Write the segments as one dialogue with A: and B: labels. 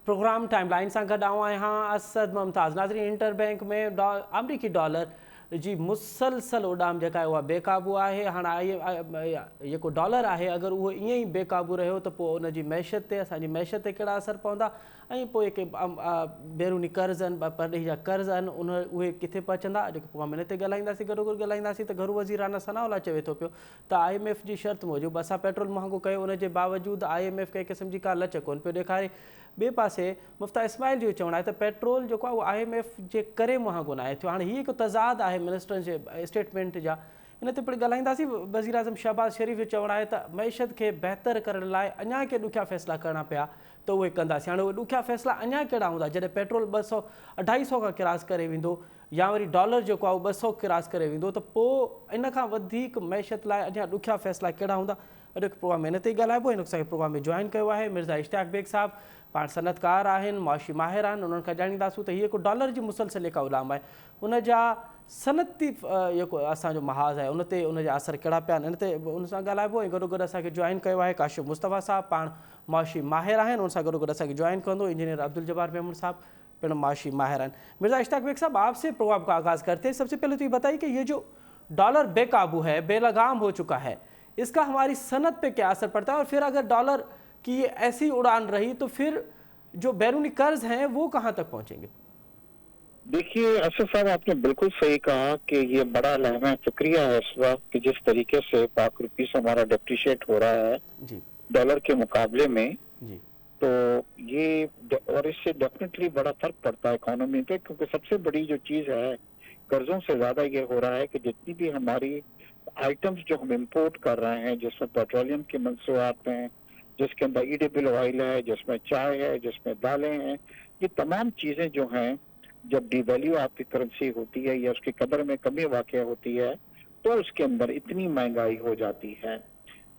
A: Programme timeline सां गॾु आऊं आहियां असद मुमताज़। नाज़रीन, इंटरबैंक में अमरीकी डॉलर जी मुसलसल उॾाम जेका आहे उहा बेकाबू आहे। हाणे जेको डॉलर आहे अगरि उहो ईअं ई बेकाबू रहियो त पोइ उन जी मैशत ते, असांजी मैशत ते कहिड़ा असर पवंदा ऐं पोइ जेके बैरूनी कर्ज़ आहिनि, परॾेही जा कर्ज़ आहिनि, उहे किथे पहुचंदा। जेको प्रोग्राम इन ते ॻाल्हाईंदासीं। गॾोगॾु ॻाल्हाईंदासीं त घरू वज़ीर राना सनाउल्लाह चवे थो पियो त IMF जी शर्त मूजिबि असां पेट्रोल महांगो कयो, उन जे बावजूदि IMF कंहिं क़िस्म जी का लच कोन पियो ॾेखारे। ॿिए पासे मुफ्ता इस्माइल जो चवणु आहे त पेट्रोल जेको आहे उहो IMF जे करे महांगो न आहे थियो। हाणे हीअ हिकु तज़ाद आहे मिनिस्टरनि जे स्टेटमेंट जा, इन ते पिणु ॻाल्हाईंदासीं। वज़ीर आज़म शहबाज़ शरीफ़ जो चवणु आहे त मईशत खे बहितर करण लाइ अञा के ॾुखिया फ़ैसिला करणा पिया त उहे कंदासीं। हाणे उहे ॾुखिया फ़ैसिला अञा कहिड़ा हूंदा जॾहिं पेट्रोल 200-250 खां क्रॉस करे वेंदो या वरी डॉलर जेको आहे उहो 200 क्रॉस करे वेंदो, त पोइ इन खां वधीक मईशत लाइ अञा ॾुखिया फ़ैसिला कहिड़ा हूंदा। अॼु प्रोग्राम में इन ते ई ॻाल्हाइबो। हिन असांखे प्रोग्राम में जॉइन कयो आहे मिर्ज़ा इश्तियाक बेग साहब, पाण सनतकार आहिनि, मुआशी माहिर आहिनि। उन्हनि खां ॼाणींदासीं त हीअ जेको डॉलर जी मुसलसल जेका उॾाम आहे उन जा सनती जेको असांजो महाज़ आहे उन ते उन जा असर कहिड़ा पिया आहिनि, इन ते उन सां ॻाल्हाइबो। ऐं गॾोगॾु असांखे जॉइन कयो आहे काशिफ़ मुस्तफ़ा साहब, पाण मुआशी माहिर आहिनि। उन सां गॾोगॾु असांखे जॉइन कंदो इंजीनियर अब्दुल जब्बार मेमन साहब, पिणु मुआशी माहिर आहिनि। मिर्ज़ा इश्तियाक बेग साहब, आपसे प्रोग्राम का आगाज़ करते हैं। सबसे पहले तो ये बताइए कि ये जो डॉलर बेकाबू है, बेलगाम हो चुका है, इसका हमारी सनत पे क्या असर पड़ता है, और फिर अगर डॉलर की ये ऐसी उड़ान रही तो फिर जो बैरूनी कर्ज हैं वो कहाँ तक पहुंचेंगे?
B: देखिए असद साहब, आपने बिल्कुल सही कहा कि ये बड़ा लहमा फिक्रिया है इस वक्त कि जिस तरीके से पाक रुपीस हमारा डेप्रिशिएट हो रहा है डॉलर के मुकाबले में जी। तो ये और इससे डेफिनेटली बड़ा फर्क पड़ता है इकोनॉमी पे, क्योंकि सबसे बड़ी जो चीज है कर्जों से ज्यादा ये हो रहा है कि जितनी भी हमारी आइटम्स जो हम इंपोर्ट कर रहे हैं, जिसमें पेट्रोलियम की मंसूबात हैं, जिसके अंदर ईडेबल ऑयल है, जिसमें चाय है, जिसमें दालें हैं, ये तमाम चीजें जो हैं जब डिवैल्यू आपकी करेंसी होती है या उसकी कदर में कमी वाक़या होती है तो उसके अंदर इतनी महंगाई हो जाती है।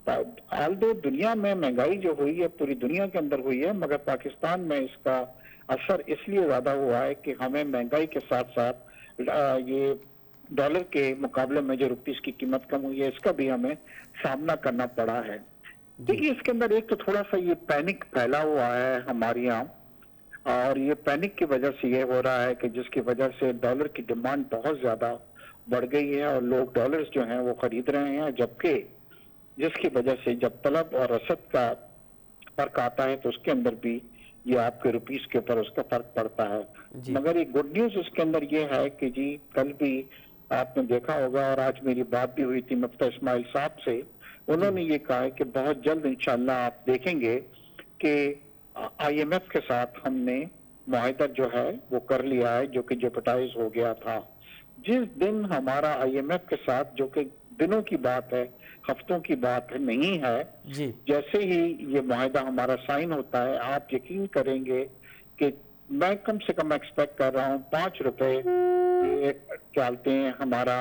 B: आल्दो दुनिया में महंगाई जो हुई है पूरी दुनिया के अंदर हुई है, मगर पाकिस्तान में इसका असर इसलिए ज्यादा हुआ है कि हमें महंगाई के साथ साथ ये डॉलर के मुकाबले में जो रुपीस की कीमत कम हुई है इसका भी हमें सामना करना पड़ा है। देखिए इसके अंदर एक तो थोड़ा सा ये पैनिक फैला हुआ है हमारे यहाँ, और ये पैनिक की वजह से ये हो रहा है कि जिसकी वजह से डॉलर की डिमांड बहुत ज्यादा बढ़ गई है और लोग डॉलर्स जो हैं वो खरीद रहे हैं, जबकि जिसकी वजह से जब तलब और रसद का फर्क आता है तो उसके अंदर भी ये आपके रुपीस के ऊपर उसका फर्क पड़ता है। मगर एक गुड न्यूज इसके अंदर ये है कि जी कल भी आपने देखा होगा और आज मेरी बात भी हुई थी मुफ्ता इस्माइल साहब से, उन्होंने ये कहा है कि बहुत जल्द इंशाल्लाह आप देखेंगे कि IMF के साथ हमने मुआहिदा जो है वो कर लिया है, जो कि जेपटाइज हो गया था। जिस दिन हमारा IMF के साथ, जो कि दिनों की बात है, हफ्तों की बात है, नहीं है जी। जैसे ही ये मुआहिदा हमारा साइन होता है, आप यकीन करेंगे कि मैं कम से कम एक्सपेक्ट कर रहा हूँ 5 रुपए चलते हैं हमारा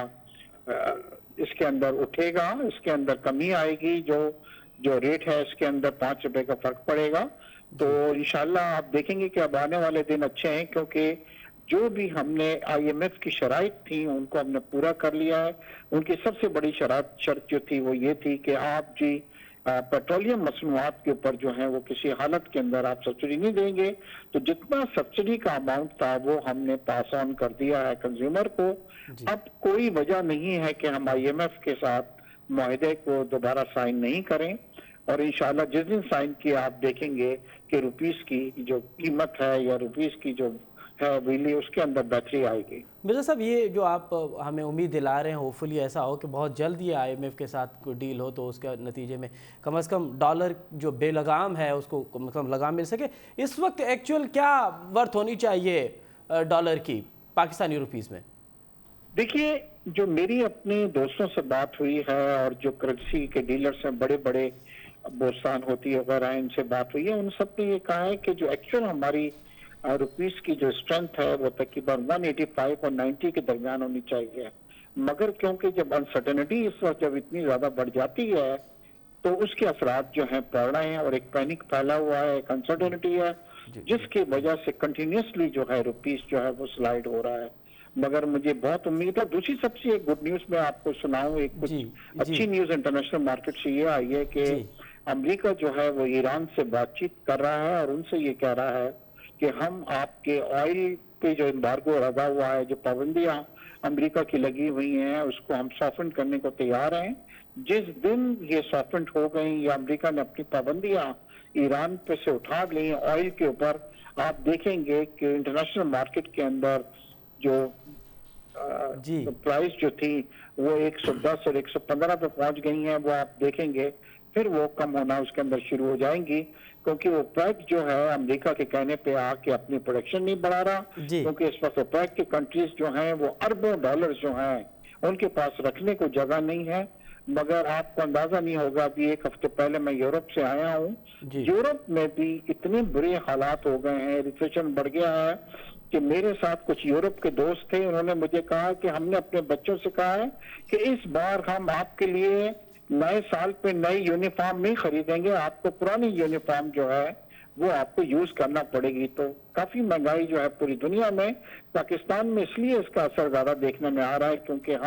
B: इसके अंदर उठेगा, इसके अंदर कमी आएगी, जो रेट है इसके अंदर 5 रुपए का फर्क पड़ेगा। तो इंशाल्लाह आप देखेंगे कि अब आने वाले दिन अच्छे हैं, क्योंकि जो भी हमने IMF की शराइत थी उनको हमने पूरा कर लिया है। उनकी सबसे बड़ी शर्त जो थी वो ये थी कि आप जी पेट्रोलियम मसनूआत के ऊपर जो है वो किसी हालत के अंदर आप सब्सिडी नहीं देंगे। तो जितना सब्सिडी का अमाउंट था वो हमने पास ऑन कर दिया है कंज्यूमर को। अब कोई वजह नहीं है कि हम IMF के साथ मुआहिदे को दोबारा साइन नहीं करें, और इंशाल्लाह जिस दिन साइन किया आप देखेंगे कि रुपीस की जो कीमत है या रुपीस की जो है बिजली उसके अंदर बेहतरी आएगी।
A: मिर्ज़ा साहब, ये जो आप हमें उम्मीद दिला रहे हैं, होपफुली ऐसा हो कि बहुत जल्द ये IMF के साथ कोई डील हो तो उसके नतीजे में कम से कम डॉलर जो बेलगाम है उसको कम से कम लगाम मिल सके। इस वक्त एक्चुअल क्या वर्थ होनी चाहिए डॉलर की पाकिस्तानी रुपीस में?
B: देखिए जो मेरी अपने दोस्तों से बात हुई है और जो करेंसी के डीलर्स हैं, बड़े बड़े बोस्तान होती है वगैरह, इनसे बात हुई है, उन सब ने ये कहा है कि जो एक्चुअल हमारी रुपीस की जो स्ट्रेंथ है वो तकरीबन 185 और 90 के दरमियान होनी चाहिए। मगर क्योंकि जब अनसर्टेनिटी इस वक्त जब इतनी ज्यादा बढ़ जाती है तो उसके असरात जो है पड़ रहे हैं और एक पैनिक फैला हुआ है, एक अनसर्टेनिटी है, जिसकी वजह से कंटिन्यूसली जो है रुपीस जो है वो स्लाइड हो रहा है। मगर मुझे बहुत उम्मीद है। दूसरी सबसे एक गुड न्यूज मैं आपको सुनाऊं, एक कुछ अच्छी न्यूज इंटरनेशनल मार्केट से ये आई है कि अमेरिका जो है वो ईरान से बातचीत कर रहा है और उनसे ये कह रहा है کہ ہم آپ کے آئل پہ جو امبارگو لگا ہوا ہے, جو پابندیاں امریکہ کی لگی ہوئی ہیں, اس کو ہم سافنڈ کرنے کو تیار ہیں. جس دن یہ سافنڈ ہو گئی یا امریکہ نے اپنی پابندیاں ایران پہ سے اٹھا لی آئل کے اوپر, آپ دیکھیں گے کہ انٹرنیشنل مارکیٹ کے اندر جو
A: جی
B: پرائس جو تھی وہ 110 اور 115 پہ پہنچ گئی ہیں, وہ آپ دیکھیں گے پھر وہ کم ہونا اس کے اندر شروع ہو جائیں گی, کیونکہ وہ پیک جو ہے امریکہ کے کہنے پہ آ کے اپنی پروڈکشن نہیں بڑھا رہا,
A: جی
B: کیونکہ اس وقت پیک کی کنٹریز جو ہیں وہ اربوں ڈالر جو ہیں ان کے پاس رکھنے کو جگہ نہیں ہے. مگر آپ کو اندازہ نہیں ہوگا, ابھی ایک ہفتے پہلے میں یورپ سے آیا ہوں,
A: جی
B: یورپ میں بھی اتنے برے حالات ہو گئے ہیں, ریسیشن بڑھ گیا ہے کہ میرے ساتھ کچھ یورپ کے دوست تھے, انہوں نے مجھے کہا کہ ہم نے اپنے بچوں سے کہا ہے کہ اس بار ہم آپ کے لیے نئے سال پہ نئی یونیفارم نہیں خریدیں گے, آپ کو پرانی یونیفارم جو ہے وہ آپ کو یوز کرنا پڑے گی. تو کافی مہنگائی جو ہے پوری دنیا میں, پاکستان میں اس لیے اس کا اثر زیادہ دیکھنے میں آ رہا ہے کیونکہ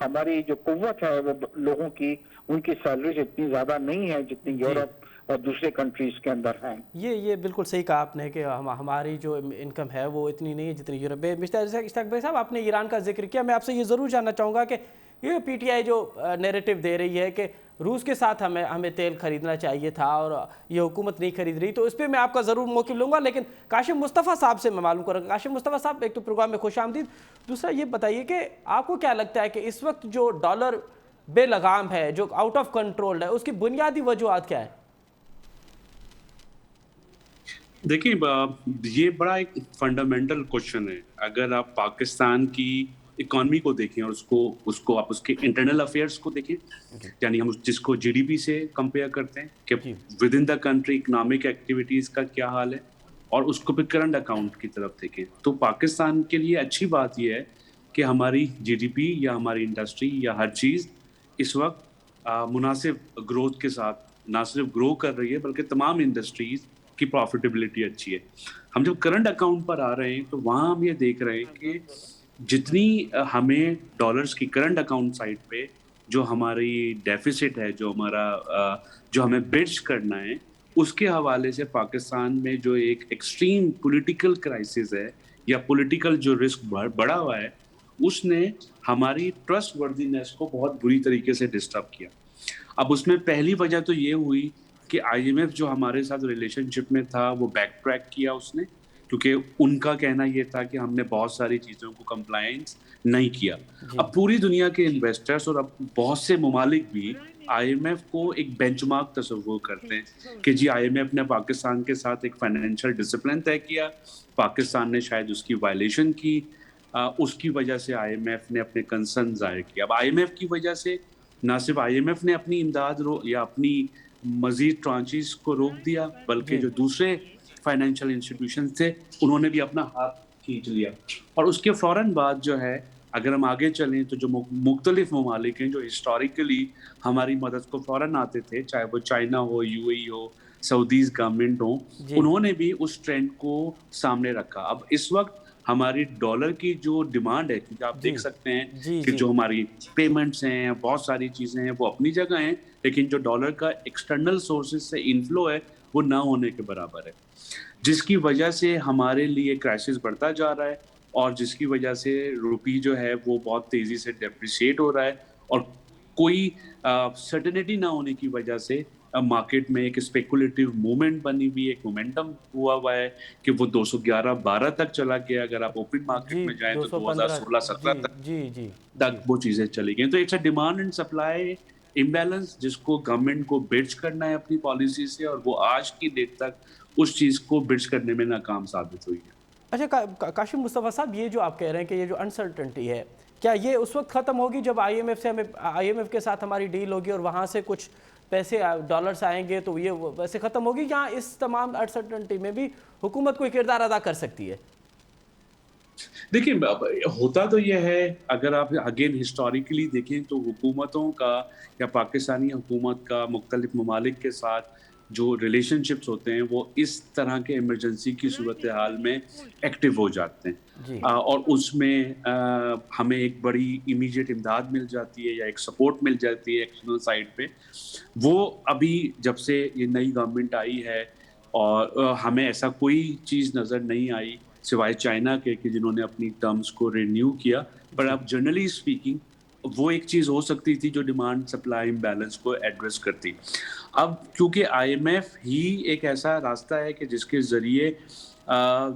B: ہماری جو قوت ہے وہ لوگوں کی, ان کی سیلریز اتنی زیادہ نہیں ہے جتنی یورپ اور دوسرے کنٹریز کے اندر ہیں.
A: یہ بالکل صحیح کہا آپ نے کہ ہماری جو انکم ہے وہ اتنی نہیں ہے جتنی یورپ میں. مسٹر اشتاق بھائی صاحب, آپ نے ایران کا ذکر کیا, میں آپ سے یہ ضرور جاننا چاہوں گا کہ یہ پی ٹی آئی جو نیریٹو دے رہی ہے کہ روس کے ساتھ ہمیں تیل خریدنا چاہیے تھا اور یہ حکومت نہیں خرید رہی, تو اس پہ میں آپ کا ضرور موقف لوں گا, لیکن کاشم مصطفیٰ صاحب سے میں معلوم کروں گا. کاشم مصطفیٰ صاحب, ایک تو پروگرام میں خوش آمدید. دوسرا یہ بتائیے کہ آپ کو کیا لگتا ہے کہ اس وقت جو ڈالر بے لگام ہے, جو آؤٹ آف کنٹرول ہے, اس کی بنیادی وجوہات کیا ہے؟
C: دیکھیں, یہ بڑا ایک فنڈامنٹل کوشچن ہے. اگر آپ پاکستان کی اکانومی کو دیکھیں اور اس کو آپ اس کے انٹرنل افیئرس کو دیکھیں, یعنی ہم جس کو جی ڈی پی سے کمپیئر کرتے ہیں کہ with in the country economic activities کا کیا حال ہے, اور اس کو پھر کرنٹ اکاؤنٹ کی طرف دیکھیں, تو پاکستان کے لیے اچھی بات یہ ہے کہ ہماری جی ڈی پی یا ہماری انڈسٹری یا ہر چیز اس وقت مناسب گروتھ کے ساتھ نہ صرف گرو کر رہی ہے بلکہ تمام انڈسٹریز کی پروفیٹیبلٹی اچھی ہے. ہم جب کرنٹ اکاؤنٹ پر آ رہے ہیں تو وہاں ہم یہ دیکھ رہے ہیں کہ جتنی ہمیں ڈالرز کی کرنٹ اکاؤنٹ سائٹ پہ جو ہماری ڈیفیسٹ ہے, جو ہمیں برج کرنا ہے, اس کے حوالے سے پاکستان میں جو ایک ایکسٹریم پولیٹیکل کرائسس ہے یا پولیٹیکل جو رسک بڑھا ہوا ہے, اس نے ہماری ٹرسٹ وردینس کو بہت بری طریقے سے ڈسٹرب کیا. اب اس میں پہلی وجہ تو یہ ہوئی کہ آئی ایم ایف جو ہمارے ساتھ ریلیشن شپ میں تھا وہ بیک ٹریک کیا اس نے, کیونکہ ان کا کہنا یہ تھا کہ ہم نے بہت ساری چیزوں کو کمپلائنس نہیں کیا. اب پوری دنیا کے انویسٹرز اور اب بہت سے ممالک بھی آئی ایم ایف کو ایک بینچ مارک تصور کرتے ہیں کہ جی آئی ایم ایف نے پاکستان کے ساتھ ایک فائنینشیل ڈسپلن طے کیا, پاکستان نے شاید اس کی وائلیشن کی, اس کی وجہ سے آئی ایم ایف نے اپنے کنسرن ظاہر کیا. اب آئی ایم ایف کی وجہ سے نہ صرف آئی ایم ایف نے اپنی امداد یا اپنی مزید ٹرانچیز کو روک دیا, بلکہ جو دوسرے فائنینشیل انسٹیٹیوشن تھے انہوں نے بھی اپنا ہاتھ کھینچ لیا. اور اس کے فوراً بعد جو ہے, اگر ہم آگے چلیں تو جو مختلف ممالک ہیں جو ہسٹوریکلی ہماری مدد کو فوراً آتے تھے, چاہے وہ چائنا ہو, یو اے ای ہو, سعودیز گورنمنٹ ہو, انہوں نے بھی اس ٹرینڈ کو سامنے رکھا. اب اس وقت ہماری ڈالر کی جو ڈیمانڈ ہے, کیونکہ آپ دیکھ سکتے ہیں کہ جو ہماری پیمنٹس ہیں, بہت ساری چیزیں ہیں, وہ اپنی جگہ ہیں, لیکن جو ڈالر کا ایکسٹرنل سورسز سے انفلو ہے وہ نہ ہونے کے برابر ہے, جس کی وجہ سے ہمارے لیے کرائسس بڑھتا جا رہا ہے, اور جس کی وجہ سے روپی جو ہے وہ بہت تیزی سے ڈیپریشیٹ ہو رہا ہے, اور کوئی سرٹنٹی نہ ہونے کی وجہ سے مارکیٹ میں ایک اسپیکولیٹو موومنٹ بنی ہوئی, ایک مومنٹم ہوا ہے کہ وہ 211-12 تک چلا گیا. اگر آپ اوپن مارکیٹ میں جائیں تو 2016-17 تک وہ چیزیں چلی گئیں. تو it's a demand and supply imbalance جس کو گورنمنٹ کو برج کرنا ہے اپنی پالیسی سے, اور وہ آج کی ڈیٹ تک اس چیز کو برج کرنے میں ناکام ثابت ہوئی ہے.
A: اچھا کاشم مصطفیٰ صاحب, یہ جو آپ کہہ رہے ہیں کہ یہ جو انسرٹنٹی ہے, کیا یہ اس وقت ختم ہوگی جب آئی ایم ایف کے ساتھ ہماری ڈیل ہوگی اور وہاں سے کچھ پیسے ڈالرز آئیں گے تو یہ ویسے ختم ہوگی, یا اس تمام انسرٹنٹی میں بھی حکومت کوئی کردار ادا کر سکتی ہے؟
C: دیکھیں, ہوتا تو یہ ہے, اگر آپ اگین ہسٹوریکلی دیکھیں تو حکومتوں کا یا پاکستانی حکومت کا مختلف ممالک کے ساتھ جو ریلیشن شپس ہوتے ہیں وہ اس طرح کے ایمرجنسی کی صورتحال میں ایکٹیو ہو جاتے ہیں, اور اس میں ہمیں ایک بڑی امیڈیٹ امداد مل جاتی ہے یا ایک سپورٹ مل جاتی ہے ایکسٹرنل سائڈ پہ. وہ ابھی جب سے یہ نئی گورنمنٹ آئی ہے اور ہمیں ایسا کوئی چیز نظر نہیں آئی سوائے چائنا کے کہ جنہوں نے اپنی ٹرمز کو رینیو کیا. پر اب جنرلی اسپیکنگ وہ ایک چیز ہو سکتی تھی جو ڈیمانڈ سپلائی امبیلنس کو ایڈریس کرتی. اب کیونکہ آئی ایم ایف ہی ایک ایسا راستہ ہے کہ جس کے ذریعے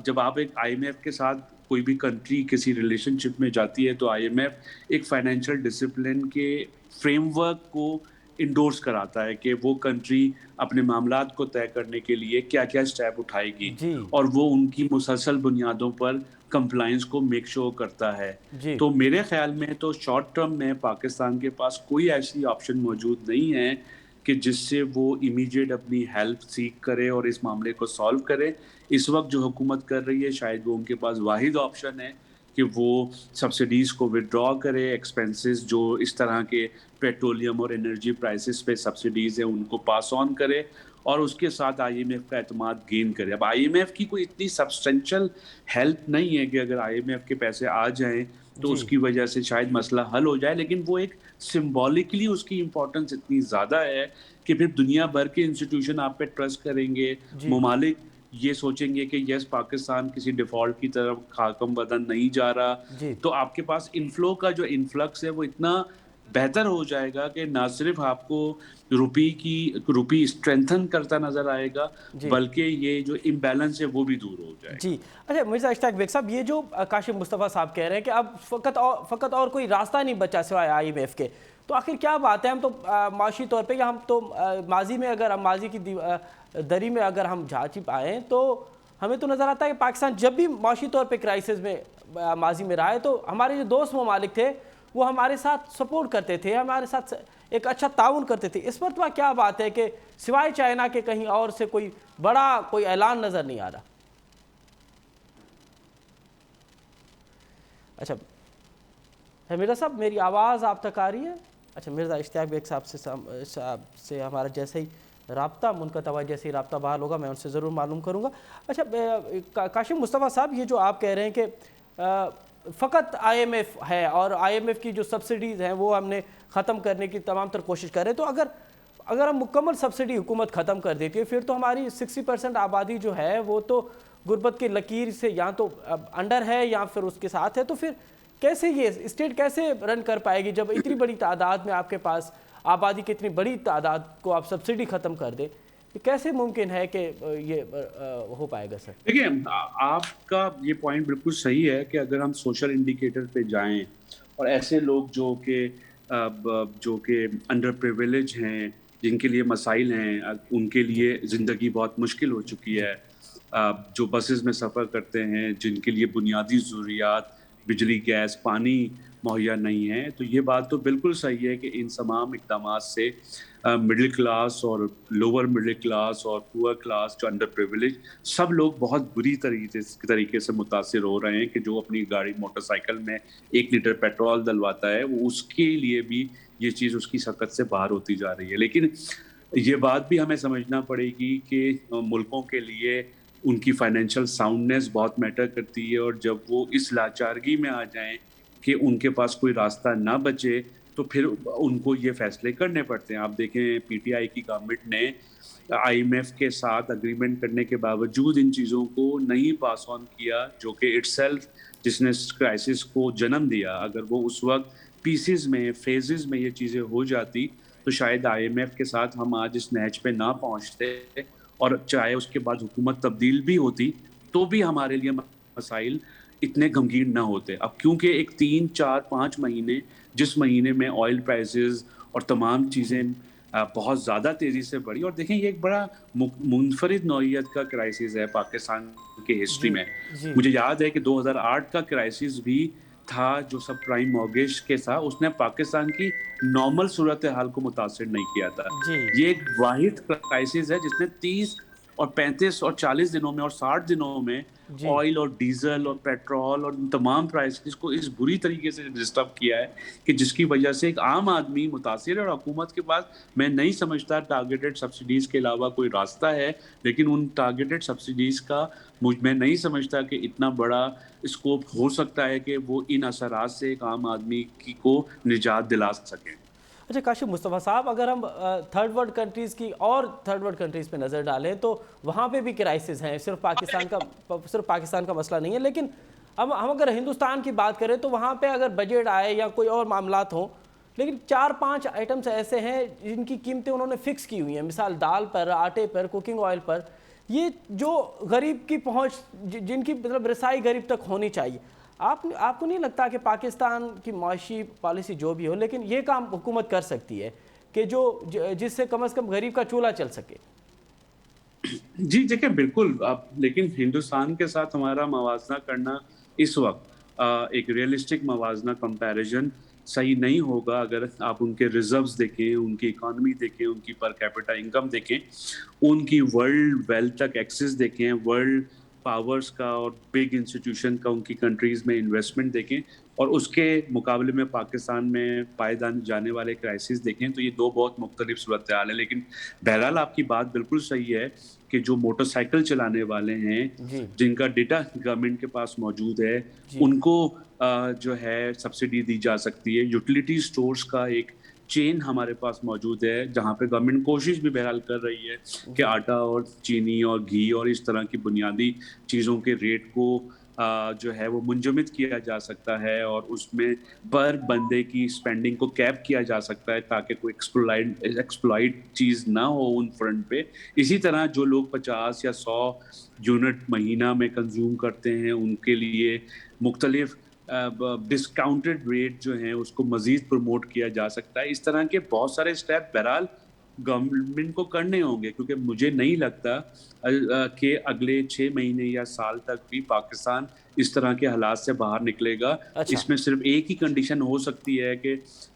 C: جب آپ ایک آئی ایم ایف کے ساتھ کوئی بھی کنٹری کسی ریلیشن شپ میں جاتی ہے تو آئی ایم ایف ایک فائنینشیل ڈسپلن کے فریم ورک کو انڈورس کراتا ہے کہ وہ کنٹری اپنے معاملات کو طے کرنے کے لیے کیا کیا اسٹیپ اٹھائے گی اور وہ ان کی مسلسل بنیادوں پر کمپلائنس کو میک شور کرتا ہے. تو میرے خیال میں تو شارٹ ٹرم میں پاکستان کے پاس کوئی ایسی آپشن موجود نہیں ہے کہ جس سے وہ امیڈیٹ اپنی ہیلپ سیک کرے اور اس معاملے کو سالو کرے. اس وقت جو حکومت کر رہی ہے شاید وہ ان کے پاس واحد آپشن ہے کہ وہ سبسڈیز کو ودرا کرے, ایکسپینسز جو اس طرح کے پیٹرولیم اور انرجی پرائسز پہ سبسڈیز ہیں ان کو پاس آن کرے اور اس کے ساتھ آئی ایم ایف کا اعتماد گین کرے. اب آئی ایم ایف کی کوئی اتنی سبسٹینشل ہیلپ نہیں ہے کہ اگر آئی ایم ایف کے پیسے آ جائیں تو اس کی وجہ سے شاید مسئلہ حل ہو جائے, لیکن وہ ایک سمبولکلی اس کی امپورٹنس اتنی زیادہ ہے کہ پھر دنیا بھر کے انسٹیٹیوشن آپ پہ ٹرسٹ کریں گے, ممالک یہ سوچیں گے کہ یس پاکستان کسی ڈیفالٹ کی طرف خاکم بدن نہیں جا رہا, تو آپ کے پاس انفلو کا جو انفلکس ہے وہ اتنا بہتر ہو جائے گا کہ نہ صرف آپ کو روپی اسٹرینتھن کرتا نظر آئے گا بلکہ یہ جو امبیلنس ہے وہ بھی دور ہو جائے گا.
A: اچھا مرزا اشتیاق بیگ صاحب, یہ جو کاشف مصطفیٰ صاحب کہہ رہے ہیں کہ اب فقط اور کوئی راستہ نہیں بچا سوائے آئی ایم ایف کے, تو آخر کیا بات ہے؟ ہم تو معاشی طور پہ یا ہم تو ماضی میں اگر ہم ماضی کی دری میں اگر ہم جھانچ پائیں تو ہمیں تو نظر آتا ہے کہ پاکستان جب بھی معاشی طور پہ کرائسس میں ماضی میں رہا ہے تو ہمارے جو دوست ممالک تھے وہ ہمارے ساتھ سپورٹ کرتے تھے, ہمارے ساتھ ایک اچھا تعاون کرتے تھے. اس مرتبہ کیا بات ہے کہ سوائے چائنا کے کہیں اور سے کوئی بڑا کوئی اعلان نظر نہیں آ رہا؟ اچھا مرزا صاحب میری آواز آپ تک آ رہی ہے؟ اچھا مرزا اشتیاق بیگ صاحب سے ہمارا جیسے ہی رابطہ منقطع ہوا, جیسے ہی رابطہ بحال ہوگا میں ان سے ضرور معلوم کروں گا. اچھا کاشف مصطفیٰ صاحب, یہ جو آپ کہہ رہے ہیں کہ فقط آئی ایم ایف ہے اور آئی ایم ایف کی جو سبسڈیز ہیں وہ ہم نے ختم کرنے کی تمام تر کوشش کر رہے ہیں, تو اگر ہم مکمل سبسڈی حکومت ختم کر دیتی ہے پھر تو ہماری 60% آبادی جو ہے وہ تو غربت کی لکیر سے یا تو انڈر ہے یا پھر اس کے ساتھ ہے, تو پھر کیسے یہ اسٹیٹ کیسے رن کر پائے گی جب اتنی بڑی تعداد میں آپ کے پاس آبادی کی اتنی بڑی تعداد کو آپ سبسڈی ختم کر دیں؟ کیسے ممکن ہے کہ یہ ہو پائے گا؟ سر
C: دیکھیں, آپ کا یہ پوائنٹ بالکل صحیح ہے کہ اگر ہم سوشل انڈیکیٹر پہ جائیں اور ایسے لوگ جو کہ انڈر پریویلیج ہیں, جن کے لیے مسائل ہیں, ان کے لیے زندگی بہت مشکل ہو چکی ہے, جو بسز میں سفر کرتے ہیں, جن کے لیے بنیادی ضروریات بجلی, گیس, پانی مہیا نہیں ہے, تو یہ بات تو بالکل صحیح ہے کہ ان تمام اقدامات سے مڈل کلاس اور لوور مڈل کلاس اور پور کلاس جو انڈر پریویلیج سب لوگ بہت بری طریقے سے متاثر ہو رہے ہیں کہ جو اپنی گاڑی موٹر سائیکل میں 1 لیٹر پیٹرول ڈلواتا ہے وہ اس کے لیے بھی یہ چیز اس کی سکت سے باہر ہوتی جا رہی ہے. لیکن یہ بات بھی ہمیں سمجھنا پڑے گی کہ ملکوں کے لیے ان کی فائنینشیل ساؤنڈنیس بہت میٹر کرتی ہے, اور جب وہ اس لاچارگی میں آ جائیں کہ ان کے پاس کوئی راستہ نہ بچے تو پھر ان کو یہ فیصلے کرنے پڑتے ہیں. آپ دیکھیں پی ٹی آئی کی گورنمنٹ نے آئی ایم ایف کے ساتھ اگریمنٹ کرنے کے باوجود ان چیزوں کو نہیں پاس آن کیا, جو کہ اٹ سیلف جس نے کرائسس کو جنم دیا. اگر وہ اس وقت پیسز میں فیزز میں یہ چیزیں ہو جاتی تو شاید آئی ایم ایف کے ساتھ ہم آج اس نہج پہ نہ پہنچتے, اور چاہے اس کے بعد حکومت تبدیل بھی ہوتی تو بھی ہمارے لیے مسائل اتنے غمگین نہ ہوتے. اب کیونکہ ایک 3, 4, 5 مہینے جس مہینے میں آئل پرائسز اور تمام چیزیں بہت زیادہ تیزی سے بڑھی, اور دیکھیں یہ ایک بڑا منفرد نوعیت کا کرائسس ہے پاکستان کے ہسٹری میں. مجھے یاد ہے کہ 2008 کا کرائسس بھی تھا جو سب پرائم مورگیج کے تھا, اس نے پاکستان کی نارمل صورتحال کو متاثر نہیں کیا تھا. یہ ایک واحد کرائسس ہے جس نے 30 اور 35 اور 40 دنوں میں اور 60 دنوں میں آئل اور ڈیزل اور پیٹرول اور تمام پرائسز کو اس بری طریقے سے ڈسٹرب کیا ہے کہ جس کی وجہ سے ایک عام آدمی متاثر ہے. اور حکومت کے پاس میں نہیں سمجھتا ٹارگیٹڈ سبسڈیز کے علاوہ کوئی راستہ ہے, لیکن ان ٹارگیٹڈ سبسڈیز کا میں نہیں سمجھتا کہ اتنا بڑا اسکوپ ہو سکتا ہے کہ وہ ان اثرات سے ایک عام آدمی کو نجات دلا سکیں.
A: अच्छा काशिफ मुस्तफ़ा साहब, अगर हम थर्ड वर्ल्ड कंट्रीज़ की और थर्ड वर्ल्ड कंट्रीज़ पे नज़र डालें तो वहाँ पे भी क्राइसिस हैं, सिर्फ पाकिस्तान का मसला नहीं है। लेकिन हम अगर हिंदुस्तान की बात करें तो वहाँ पे अगर बजट आए या कोई और मामलात हों, लेकिन 4-5 आइटम्स ऐसे हैं जिनकी कीमतें उन्होंने फ़िक्स की हुई हैं, मिसाल दाल पर, आटे पर, कुकिंग ऑयल पर। ये जो गरीब की पहुँच, जिनकी मतलब रसाई गरीब तक होनी चाहिए, आपको नहीं लगता कि पाकिस्तान की माशी पॉलिसी जो भी हो, लेकिन ये काम हुकूमत कर सकती है कि जिससे कम से कम गरीब का चूल्हा चल सके?
C: जी देखिए, बिल्कुल आप, लेकिन हिंदुस्तान के साथ हमारा मवाजना करना इस वक्त एक रियलिस्टिक मवाजना कंपैरिजन सही नहीं होगा। अगर आप उनके रिजर्व्स देखें, उनकी इकोनॉमी देखें, उनकी पर कैपिटा इनकम देखें, उनकी वर्ल्ड वेल्थ तक एक्सेस देखें, वर्ल्ड पावर्स का और बिग इंस्टीट्यूशन का उनकी कंट्रीज में इन्वेस्टमेंट देखें, और उसके मुकाबले में पाकिस्तान में पाए जाने वाले क्राइसिस देखें, तो ये दो बहुत मुख्तलिफ सूरत हाल है। लेकिन बहरहाल आपकी बात बिल्कुल सही है कि जो मोटरसाइकिल चलाने वाले हैं, जिनका डेटा गवर्नमेंट के पास मौजूद है, उनको जो है सब्सिडी दी जा सकती है। यूटिलिटी स्टोर्स का एक चेन हमारे पास मौजूद है, जहाँ पे गवर्नमेंट कोशिश भी बहरहाल कर रही है कि आटा और चीनी और घी और इस तरह की बुनियादी चीज़ों के रेट को जो है वो मुंजमद किया जा सकता है, और उसमें पर बंदे की स्पेंडिंग को कैप किया जा सकता है ताकि कोई एक्सप्लॉइट चीज़ ना हो उन फ्रंट पे। इसी तरह जो लोग 50 या 100 यूनिट महीना में कंज्यूम करते हैं, उनके लिए मुख्तलिफ डिस्काउंटेड रेट जो हैं उसको मज़ीद प्रमोट किया जा सकता है। इस तरह के बहुत सारे स्टेप बहरहाल गवर्नमेंट को करने होंगे, क्योंकि मुझे नहीं लगता कि अगले 6 महीने या साल तक भी पाकिस्तान इस तरह के हालात से बाहर निकलेगा।
A: अच्छा।
C: इसमें सिर्फ एक ही कंडीशन हो सकती है कि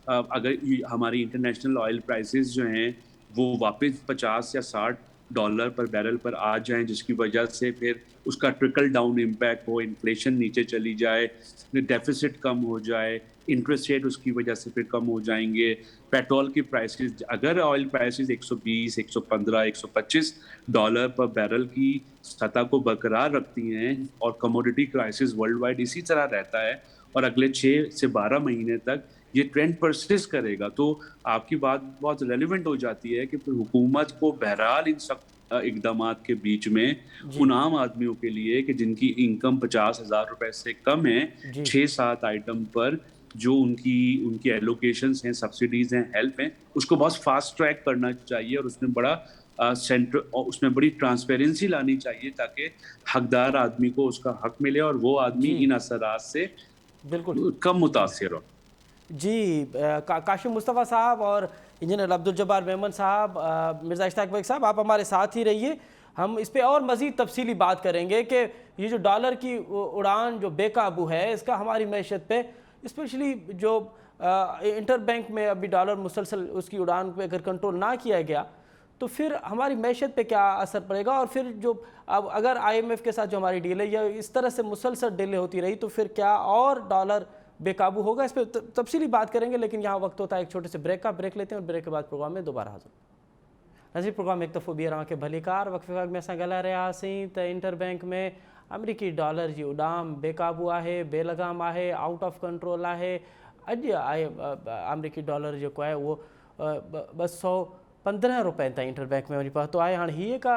C: अगर हमारी इंटरनेशनल ऑयल प्राइसेस जो हैं वो वापस 50 या 60 डॉलर पर बैरल पर आ जाएं, जिसकी वजह से फिर उसका ट्रिकल डाउन इम्पैक्ट हो, इन्फ्लेशन नीचे चली जाए, डेफिसिट कम हो जाए, इंटरेस्ट रेट उसकी वजह से फिर कम हो जाएंगे, पेट्रोल की प्राइसेस, अगर ऑयल प्राइसेस 120, 115, 125 डॉलर पर बैरल की सतह को बरकरार रखती हैं और कमोडिटी क्राइसिस वर्ल्ड वाइड इसी तरह रहता है और अगले 6 से 12 महीने तक ये ट्रेंड परसिस्ट करेगा, तो आपकी बात बहुत रेलिवेंट हो जाती है कि फिर हुकूमत को बहरहाल इन सब इकदामात के बीच में उन आम आदमियों के लिए कि जिनकी इनकम 50,000 रुपए से कम है, 6-7 आइटम पर जो उनकी एलोकेशंस हैं, सब्सिडीज हैं, हेल्प हैं, उसको बहुत फास्ट ट्रैक करना चाहिए और उसमें उसमें बड़ी ट्रांसपेरेंसी लानी चाहिए ताकि हकदार आदमी को उसका हक मिले और वो आदमी इन असरात से
A: बिल्कुल
C: कम मुतासिर हो।
A: जी काशिफ मुस्तफ़ा साहब और इंजीनियर अब्दुल जब्बार मेमन साहब, मिर्ज़ा इश्ताक बेग साहब, आप हमारे साथ ही रहिए। हम इस पे और मज़ीद तफसीली बात करेंगे कि ये जो डॉलर की उड़ान जो बेकाबू है, इसका हमारी मैशत पे, स्पेशली जो इंटर बैंक में अभी डॉलर मुसलसल उसकी उड़ान पे अगर कंट्रोल ना किया गया तो फिर हमारी मैशत पे क्या असर पड़ेगा, और फिर जो अब अगर IMF के साथ जो हमारी डील है या इस तरह से मुसलसल डीलें होती रही तो फिर क्या और डॉलर बेकाबू होगा, इस पर तफसीली बात करेंगे। लेकिन यहाँ वक्त होता है एक छोटे से ब्रेक का, ब्रेक लेते हैं और ब्रेक के बाद प्रोग्राम में दोबारा हाजिर। नज़ीर प्रोग्राम एक दफ़ो बीहर के भलीकार वक़्फ़े में असां ॻाल्हाए रहियासीं त इंटर बैंक में अमरीकी डॉलर जी उॾाम बेकाबू आहे, बेलगाम आहे, आउट ऑफ कंट्रोल आहे। अॼु आहे अमरीकी डॉलर जेको आहे उहो 215 रुपए ताईं इंटर बैंक में वञी पहुतो आहे। हाणे हीअ का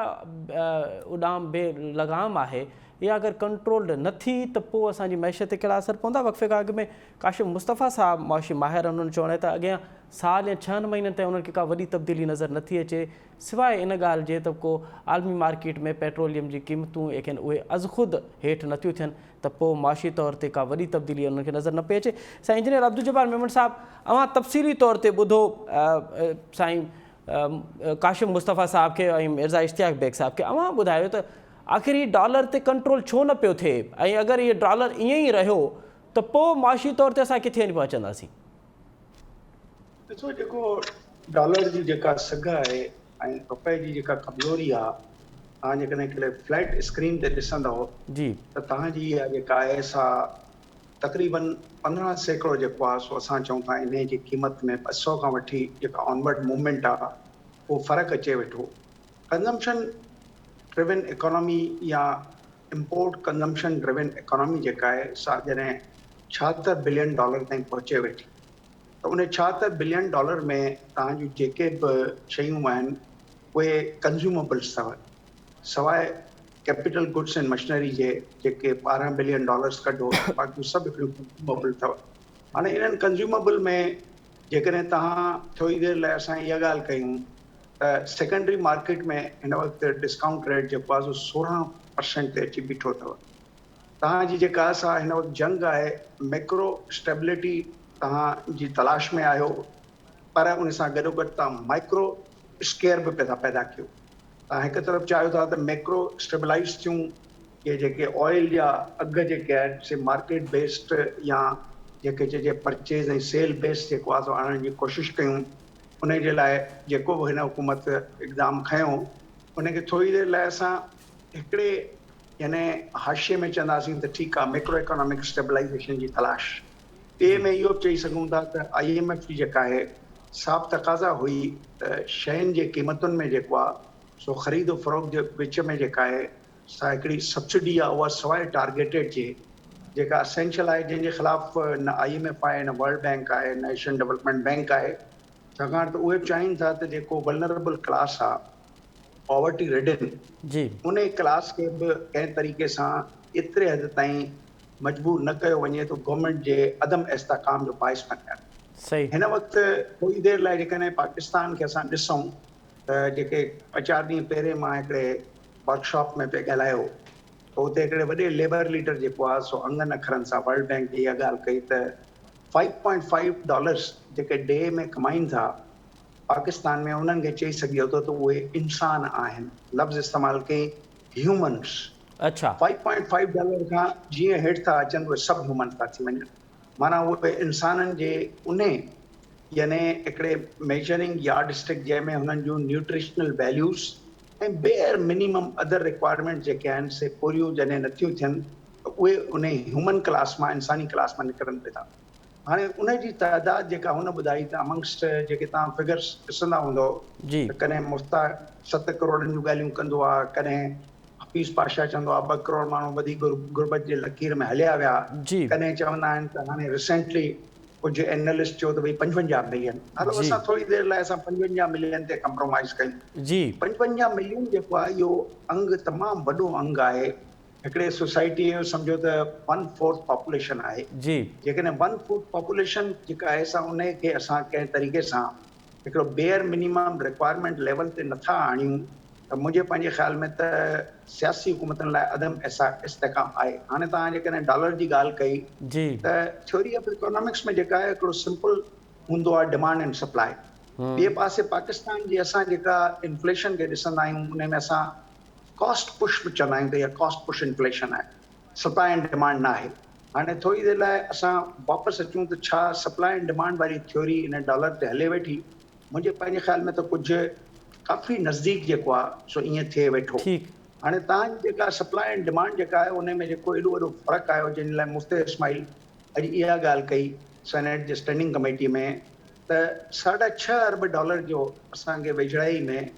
A: उॾाम बेलगाम आहे, या अगर कंट्रोल्ड न थी तो पोइ असांजी मैशत ते कहिड़ा असर पवंदा। वक़्फ़े खां अॻु में काशिफ मुस्तफ़ा साहब मुआशी माहिर उन्हनि चवण त अॻियां साल या 6 महीननि ताईं उन्हनि खे का वॾी तब्दीली नज़र नथी अचे, सवाइ इन ॻाल्हि जे त को आलमी मार्केट में पेट्रोलियम जी क़ीमतूं जेके उहे अज़ ख़ुदि हेठि नथियूं थियनि, त पोइ माशी तौर ते का वॾी तब्दीली उन्हनि खे नज़र न पई अचे। साईं इंजीनियर अब्दुल जब्बार मेमन साहब, अवां तफ़सीली तौर ते ॿुधो साईं काशिफ मुस्तफ़ा साहब खे ऐं मिर्ज़ा इश्तियाक बेग साहब खे, अवां ॿुधायो त आख़िर ये डॉलर ते कंट्रोल छो न पियो थिए, ऐं अगर ये डॉलर ईअं ई रहियो त पोइ माशी तौर ते असां किथे पहुचंदासीं?
D: ॾिसो, जेको डॉलर जी जेका सघ आहे ऐं रुपए जी जेका कमज़ोरी आहे, तव्हां जेकॾहिं हिकिड़े फ्लैट स्क्रीन ते ॾिसंदव
A: जी
D: त तव्हांजी इहा जेका आहे सा तक़रीबन 15% जेको आहे सो असां चऊं था इन जी क़ीमत में 200 खां वठी जेका ऑनवर्ड मूवमेंट आहे उहो फ़र्क़ु अचे वेठो। कंज़म्पशन ड्रिवन इकोनॉमी या इम्पोर्ट कंज़म्पशन ड्रिवन इकोनॉमी जेका आहे सा जॾहिं $76 बिलियन ताईं पहुचे वेठी, त उन $76 बिलियन में तव्हां जूं जेके बि शयूं आहिनि उहे कंज़्यूमेबल्स अथव, सवाइ कैपिटल गुड्स एंड मशीनरी जे जेके $12 बिलियन कढो, बाक़ी सभु हिकिड़ियूं कंज़्यूमेबल अथव। हाणे इन्हनि कंज़्यूमेबल में जेकॾहिं तव्हां थोरी देरि लाइ असां इहा ॻाल्हि कयूं त सेकेंडरी मार्केट में हिन वक़्तु डिस्काउंट रेट जेको आहे सो 16% ते अची बीठो अथव। तव्हांजी जेका असां हिन वक़्तु जंग आहे, मैक्रो स्टेबिलिटी तव्हांजी तलाश में आहियो, पर उन सां गॾोगॾु तव्हां माइक्रो स्केयर बि पैदा कयो। तव्हां हिकु तरफ़ चाहियो था त मैक्रो स्टेबलाइज़ थियूं, इहे जेके ऑयल जा अघ जेके आहिनि से मार्केट बेस्ड या जेके चइजे परचेज ऐं सेल बेस्ड जेको आहे सो आणण जी कोशिशि कयूं। उन जे लाइ जेको बि हिन हुकूमत इक़दाम खयों, उनखे थोरी देरि लाइ असां हिकिड़े यानी हाशिए में चवंदासीं त ठीकु आहे मैक्रो इकोनॉमिक स्टेबलाइज़ेशन जी तलाश। ॿिए में इहो बि चई सघूं था त IMF जी जेका आहे साफ़ तक़ाज़ा हुई त शयुनि जे क़ीमतुनि में जेको आहे सो ख़रीद फ़रोख़्त जे विच में जेका आहे सा हिकिड़ी सब्सिडी आहे, उहा सवाइ टारगेटेड जे जेका असेंशियल आहे, जंहिंजे ख़िलाफ़ न IMF आहे, न वर्ल्ड बैंक आहे, न एशियन डेवलपमेंट बैंक आहे, छाकाणि त उहे चाहिनि था त जेको वल्नरेबल क्लास आहे, पॉवर्टी रिडन, उन क्लास खे बि कंहिं तरीक़े सां एतिरे हद ताईं मजबूर न कयो वञे तो गवर्नमेंट जे अदम इस्तेहकाम जो बाइस बणिया। हिन वक़्तु थोरी देरि लाइ जेकॾहिं पाकिस्तान खे असां ॾिसूं त जेके 4 ॾींहं पहिरें मां हिकिड़े वर्कशॉप में पे ॻाल्हायो त उते हिकिड़े वॾे लेबर लीडर जेको आहे सो अंगनि अखरनि सां वर्ल्ड बैंक जी इहा ॻाल्हि कई त $5.5 जेके डे में कमाइनि था पाकिस्तान में, उन्हनि खे चई सघियो त उहे इंसान आहिनि, लफ़्ज़ इस्तेमालु कई ह्यूमन्स।
A: अच्छा,
D: $5.5 खां जीअं हेठि था अचनि उहे सभु ह्यूमन था थी वञनि, माना उहे इंसाननि जे उन यानी हिकिड़े मेजरिंग यार्ड स्टिक जंहिंमें हुननि जूं न्यूट्रिशनल वैल्यूज़ ऐं बेयर मिनिमम अदर रिक्वायरमेंट जेके आहिनि से पूरियूं जॾहिं नथियूं थियनि त उहे उन ह्यूमन क्लास मां, इंसानी क्लास मां निकिरनि पिया था। हाणे उन जी तइदाद जेका हुन ॿुधाई त अमंगस्ट जेके तव्हां फिगर्स ॾिसंदा हूंदो त कॾहिं मुफ्ता 7 करोड़नि जूं ॻाल्हियूं कंदो आहे, कॾहिं हफ़ीज़ पाशा चवंदो आहे 2 करोड़ माण्हू वधीक गुरबत जे लकीर में हलिया विया, कॾहिं चवंदा आहिनि त हाणे रिसेंटली कुझु एनालिस्ट चयो त भई 55 मिलियन। हलो असां थोरी देरि लाइ असां 55 मिलियन ते कंप्रोमाइज़ कयूं। 55 मिलियन जेको आहे इहो अंग तमामु वॾो अंग आहे हिकिड़े सोसाइटी जो, सम्झो त 1/4 पॉपुलेशन आहे। जेकॾहिं 1/4 पॉपुलेशन जेका आहे असां उन खे असां कंहिं तरीक़े सां हिकिड़ो बेयर मिनिमम रिक्वायरमेंट लेवल ते नथा आणियूं त मुंहिंजे पंहिंजे ख़्याल में त सियासी हुकूमतनि लाइ अदम इस्तेहकाम आहे। हाणे तव्हां जेकॾहिं डॉलर जी ॻाल्हि कई त थ्योरी ऑफ इकोनॉमिक्स में जेका आहे हिकिड़ो सिंपल हूंदो आहे डिमांड एंड सप्लाई। ॿिए पासे पाकिस्तान जी असां जेका इन्फ्लेशन खे ॾिसंदा आहियूं उन में असां कॉस्ट पुश बि चवंदा आहियूं त इहा कॉस्ट पुश इन्फ्लेशन आहे, सप्लाई एंड डिमांड न आहे। हाणे थोरी देरि लाइ असां वापसि अचूं त छा सप्लाई एंड डिमांड वारी थ्योरी इन डॉलर ते हले वेठी? मुंहिंजे पंहिंजे ख़्याल में त कुझु काफ़ी नज़दीक जेको आहे सो ईअं थिए वेठो। हाणे तव्हांजी जेका सप्लाई एंड डिमांड जेका आहे उन में जेको एॾो वॾो फ़र्क़ु आयो जंहिं लाइ मुफ्ती इस्माइल अॼु इहा ॻाल्हि कई सेनेट जे स्टैंडिंग कमेटी में त $6.5 अरब जो असांखे वेझड़ाई में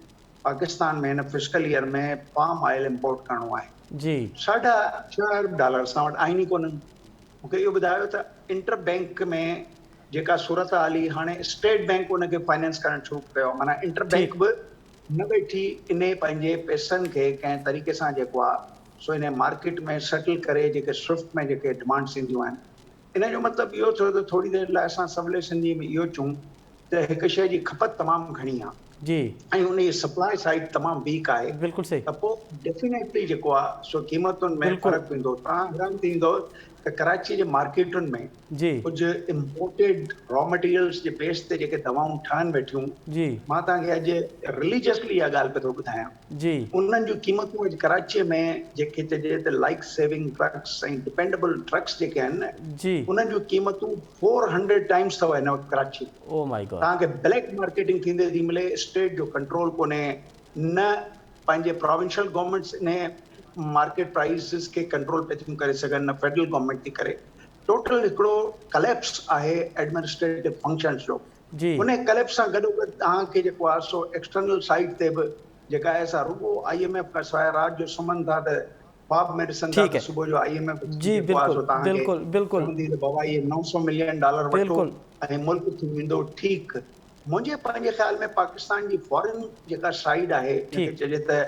D: पाकिस्तान में हिन फिस्कल ईयर में पाम ऑयल इम्पोर्ट करिणो आहे। $6.5 अरब असां वटि आहिनि ई कोन्हनि। मूंखे इहो ॿुधायो त इंटर बैंक में जेका सूरत हाली हाणे स्टेट बैंक उनखे फाइनेंस करणु शुरू कयो, माना इंटर बैंक बि न वेठी इन पंहिंजे पैसनि खे कंहिं तरीक़े सां जेको आहे सो इन मार्केट में सेटल करे जेके स्विफ्ट में जेके डिमांड्स ईंदियूं आहिनि। इन जो मतिलबु इहो थियो त थोरी देरि लाइ असां सवले सिंधी में इहो चऊं त हिकु शइ जी खपत तमामु घणी आहे ऐं उन जी सप्लाई साइड तमामु वीक आहे, त पोइ डेफिनेटली जेको आहे सो क़ीमतुनि में फ़र्क़ु ईंदो। तव्हां हैरान थींदो त कराची जे मार्केटुनि में कुझु इम्पोर्टेड रॉ मटीरियल्स जे बेस ते जेके दवाऊं ठहनि वेठियूं, मां तव्हांखे अॼु रिलीजियसली इहा ॻाल्हि पियो थो ॿुधायां, उन्हनि जूं क़ीमतूं अॼु कराचीअ में जेके चइजे त लाइफ सेविंग ड्रग्स ऐं डिपेंडेबल ड्रग्स जेके आहिनि न, उन्हनि जूं क़ीमतूं 400 टाइम्स अथव हिन वक़्तु कराची। तव्हांखे ब्लैक मार्केटिंग थींदे थी मिले, स्टेट जो कंट्रोल कोन्हे, न पंहिंजे प्रोविंशियल गवर्नमेंट्स इन मार्केट प्राइसिस खे कंट्रोल पे थियूं करे सघनि, न फेडरल गवर्नमेंट थी करे। टोटल हिकिड़ो कलेप्स आहे एडमिनिस्ट्रेटिव फंक्शन्स जो। उन कलेप्स सां गॾोगॾु तव्हांखे जेको आहे सो एक्सटर्नल साइड ते बि जेका आहे असां रुॻो IMF खां सवाइ राति जो सुम्हनि था त बाब मेडिसन
A: ठीक है।
D: सुबह जो IMF
A: जी बिल्कुल बिल्कुल
D: बाबा ये $900 मिलियन वठो
A: बिल्कुल
D: ऐं मुल्क थी वेंदो ठीकु। मुंहिंजे पंहिंजे ख़्याल में पाकिस्तान जी फॉरेन जेका साइड आहे जंहिंखे चइजे त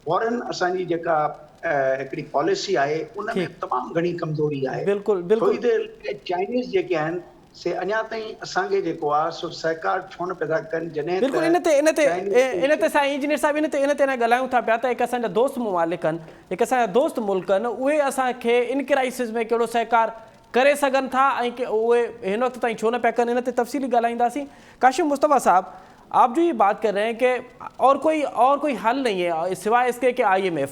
D: फॉरेन असांजी जेका हिकिड़ी पॉलिसी आहे उन में तमामु घणी कमज़ोरी आहे।
A: बिल्कुल
D: थोरी
A: बिल्कुल
D: देरि चाइनीज़ जेके आहिनि से अञा ताईं असांखे जेको आहे सो सहकार छो न पैदा कनि जॾहिं
A: बिल्कुल इन ते साईं इंजीनियर साहब इन ते अञा ॻाल्हायूं था पिया त हिकु असांजा दोस्त ममालिक आहिनि, हिकु असांजा दोस्त मुल्क आहिनि, उहे असांखे इन क्राइसिस में कहिड़ो सहकार करे सघनि था ऐं कि उहे हिन वक़्त ताईं छो न पिया कनि, इन ते तफ़सीली ॻाल्हाईंदासीं। काशिम मुस्तफ़ा साहब, आप जो ये बात कर रहे हैं कि और कोई हल नहीं है सिवाय इसके कि IMF,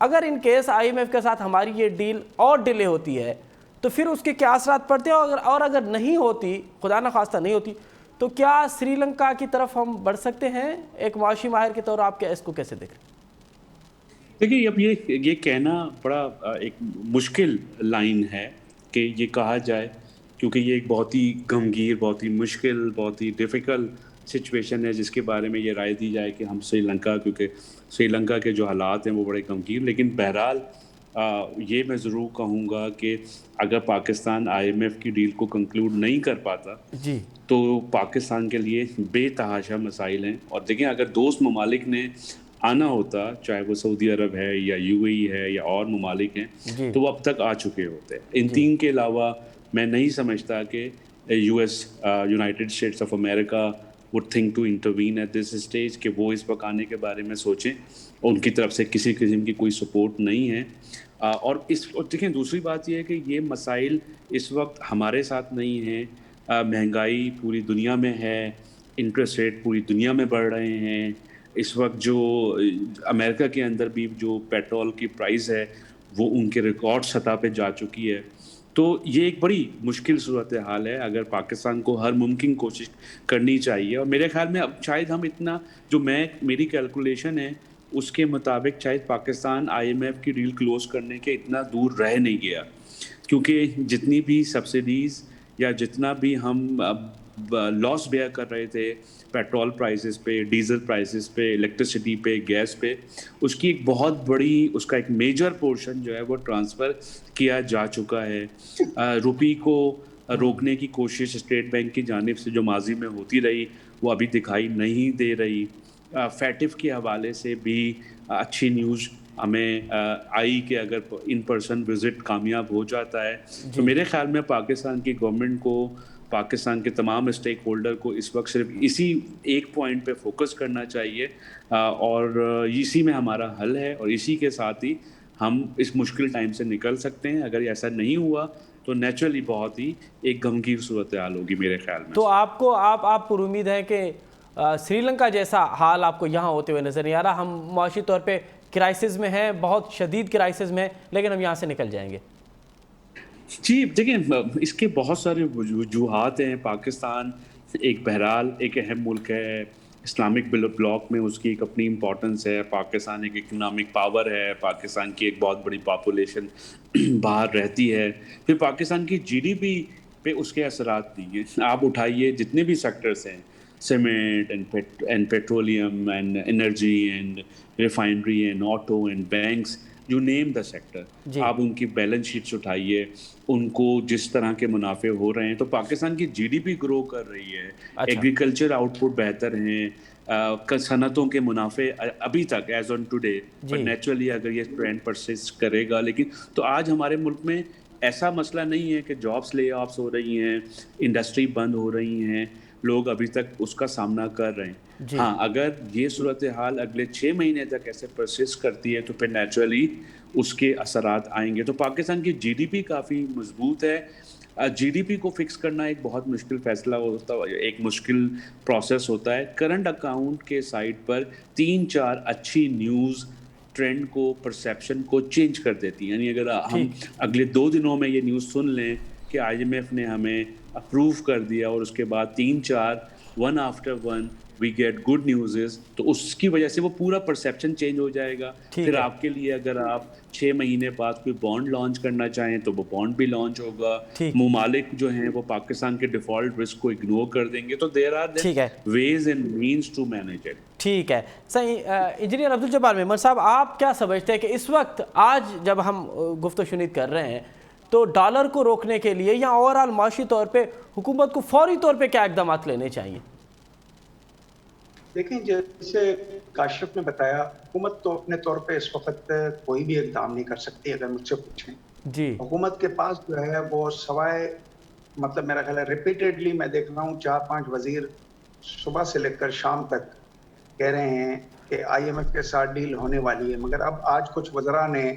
A: अगर इन केस IMF के साथ हमारी ये डील और डिले होती है तो फिर उसके क्या असरात पड़ते हैं, और अगर नहीं होती, खुदा न खास्ता नहीं होती, तो क्या श्रीलंका की तरफ हम बढ़ सकते हैं? एक मुआशी माहिर के तौर आप क्या इसको कैसे देख रहे हैं?
C: देखिए, अब ये कहना बड़ा एक मुश्किल लाइन है कि ये कहा जाए, क्योंकि ये एक बहुत ही गमगीर, बहुत ही मुश्किल, बहुत ही डिफ़िकल्ट सिचुएशन है जिसके बारे में ये राय दी जाए कि हम श्रीलंका, क्योंकि श्रीलंका के जो हालात हैं वो बड़े गमगीर। लेकिन बहरहाल ये मैं ज़रूर कहूँगा कि अगर पाकिस्तान IMF की डील को कंक्लूड नहीं कर पाता
A: जी
C: तो पाकिस्तान के लिए बेतहाशा मसाइल हैं। और देखें, अगर दोस्त ममालिक ने आना होता, चाहे वो सऊदी अरब है या UAE है या और ममालिक हैं, तो वो अब तक आ चुके होते। इन तीन के अलावा मैं नहीं समझता कि US United States of America would think to intervene at this stage, कि वो इस वक्त आने के बारे में सोचें। उनकी तरफ से किसी किस्म की कोई सपोर्ट नहीं है। और देखें, दूसरी बात यह है कि ये मसाइल इस वक्त हमारे साथ नहीं हैं। महंगाई पूरी दुनिया में है, इंटरेस्ट रेट पूरी दुनिया में बढ़ रहे हैं। इस वक्त जो अमेरिका के अंदर भी जो पेट्रोल की प्राइस है वो उनके रिकॉर्ड सतह पे जा चुकी है। तो ये एक बड़ी मुश्किल सूरत हाल है। अगर पाकिस्तान को हर मुमकिन कोशिश करनी चाहिए, और मेरे ख्याल में अब शायद हम इतना, जो मेरी कैलकुलेशन है उसके मुताबिक शायद पाकिस्तान IMF की डील क्लोज करने के इतना दूर रह नहीं गया, क्योंकि जितनी भी सब्सिडीज़ या जितना भी हम लॉस बेयर कर रहे थे पेट्रोल प्राइसेस पे, डीजल प्राइसेस पे, इलेक्ट्रिसिटी पे, गैस पे, उसकी एक बहुत बड़ी, उसका एक मेजर पोर्शन जो है वो ट्रांसफ़र किया जा चुका है। रुपये को रोकने की कोशिश स्टेट बैंक की जानिब से जो माजी में होती रही वो अभी दिखाई नहीं दे रही। फैटिफ के हवाले से भी अच्छी न्यूज़ हमें आई कि अगर इन पर्सन विज़िट कामयाब हो जाता है तो मेरे ख्याल में पाकिस्तान की गवर्नमेंट को, पाकिस्तान के तमाम स्टेक होल्डर को इस वक्त सिर्फ इसी एक पॉइंट पे फोकस करना चाहिए, और इसी में हमारा हल है, और इसी के साथ ही हम इस मुश्किल टाइम से निकल सकते हैं। अगर ऐसा नहीं हुआ तो नेचुरली बहुत ही एक गमगीर सूरत हाल होगी मेरे ख्याल में।
A: तो आपको आप उम्मीद है कि श्रीलंका जैसा हाल आपको यहाँ होते हुए नज़र नहीं आ रहा? हम मुआशी तौर पे क्राइसिस में हैं, बहुत शदीद क्राइसिस में, लेकिन हम यहाँ से निकल जाएंगे।
C: जी देखिए, इसके बहुत सारे वजूहात हैं। पाकिस्तान एक बहरहाल एक अहम मुल्क है, इस्लामिक ब्लॉक में उसकी एक अपनी इम्पोर्टेंस है। पाकिस्तान एक इकनॉमिक पावर है, पाकिस्तान की एक बहुत बड़ी पॉपुलेशन बाहर रहती है। फिर पाकिस्तान की GDP पे उसके असरात नहीं हैं। आप उठाइए जितने भी सेक्टर्स हैं, cement and petroleum and energy and refinery and auto and banks, you name the sector, आप उनकी बैलेंस शीट्स उठाइए, उनको जिस तरह के मुनाफे हो रहे हैं। तो पाकिस्तान की GDP ग्रो कर रही है, एग्रीकल्चर आउटपुट बेहतर हैं, सनतों के मुनाफे अभी तक as on today, but naturally अगर ये ट्रेंड परसिस्ट करेगा, लेकिन तो आज हमारे मुल्क में ऐसा मसला नहीं है कि जॉब्स ले ऑफ्स हो रही हैं, इंडस्ट्री बंद हो रही हैं, लोग अभी तक उसका सामना कर रहे हैं। हाँ, अगर ये सूरत हाल अगले 6 महीने तक ऐसे परसिस्ट करती है तो फिर नेचुरली उसके असरात आएंगे। तो पाकिस्तान की GDP काफ़ी मजबूत है। GDP को फिक्स करना एक बहुत मुश्किल फैसला होता है, एक मुश्किल प्रोसेस होता है। करंट अकाउंट के साइड पर 3-4 अच्छी न्यूज़ ट्रेंड को, परसेप्शन को चेंज कर देती है। यानी अगर हम अगले 2 दिनों में ये न्यूज़ सुन लें कि IMF ने हमें अप्रूव कर दिया और उसके बाद 3-4 one after one we get good news, तो उसकी वजह से वो पूरा परसेप्शन चेंज हो जाएगा। फिर आपके लिए अगर आप 6 महीने बाद कोई बॉन्ड लॉन्च करना चाहें तो वो बॉन्ड भी लॉन्च होगा। मुमालिक जो हैं वो पाकिस्तान के डिफॉल्ट रिस्क को इग्नोर कर देंगे। तो there are ways and means to manage it.
A: ٹھیک ہے صحیح. انجینئر عبدالجبار میمن صاحب, آپ کیا سمجھتے ہیں کہ اس وقت آج جب ہم گفت و شنید کر رہے ہیں تو ڈالر کو روکنے کے لیے یا اوورآل معاشی طور پہ حکومت کو فوری طور پہ کیا اقدامات لینے چاہیے؟
D: دیکھیں, جیسے کاشف نے بتایا, حکومت تو اپنے طور پہ اس وقت کوئی بھی اقدام نہیں کر سکتی. اگر مجھ سے پوچھیں
A: جی,
D: حکومت کے پاس جو ہے وہ سوائے مطلب میرا خیال ہے ریپیٹیڈلی میں دیکھ رہا ہوں 4-5 وزیر صبح سے لے کر شام تک کہہ رہے ہیں کہ آئی ایم ایف کے ساتھ ڈیل ہونے والی ہے, مگر اب آج کچھ وزراء نے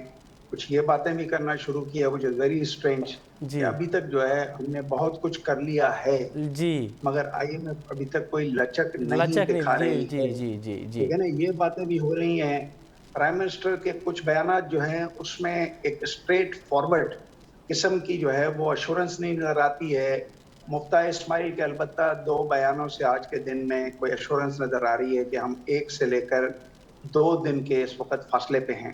D: کچھ یہ باتیں بھی کرنا شروع کی ہے which is very strange کہ ابھی تک جو ہے ہم نے بہت کچھ کر لیا ہے
A: جی,
D: مگر آئی ایم ایف ابھی تک کوئی لچک نہیں دکھا رہی ہے. ٹھیک ہے نا, یہ باتیں بھی ہو رہی ہیں. پرائم منسٹر کے کچھ بیانات جو ہیں اس میں ایک اسٹریٹ فارورڈ قسم کی جو ہے وہ ایشورنس نہیں نظر آتی ہے. مفتاح اسماعیل کے البتہ 2 بیانوں سے آج کے دن میں کوئی ایشورنس نظر آ رہی ہے کہ ہم 1 سے لے کر 2 دن کے اس وقت فاصلے پہ ہیں.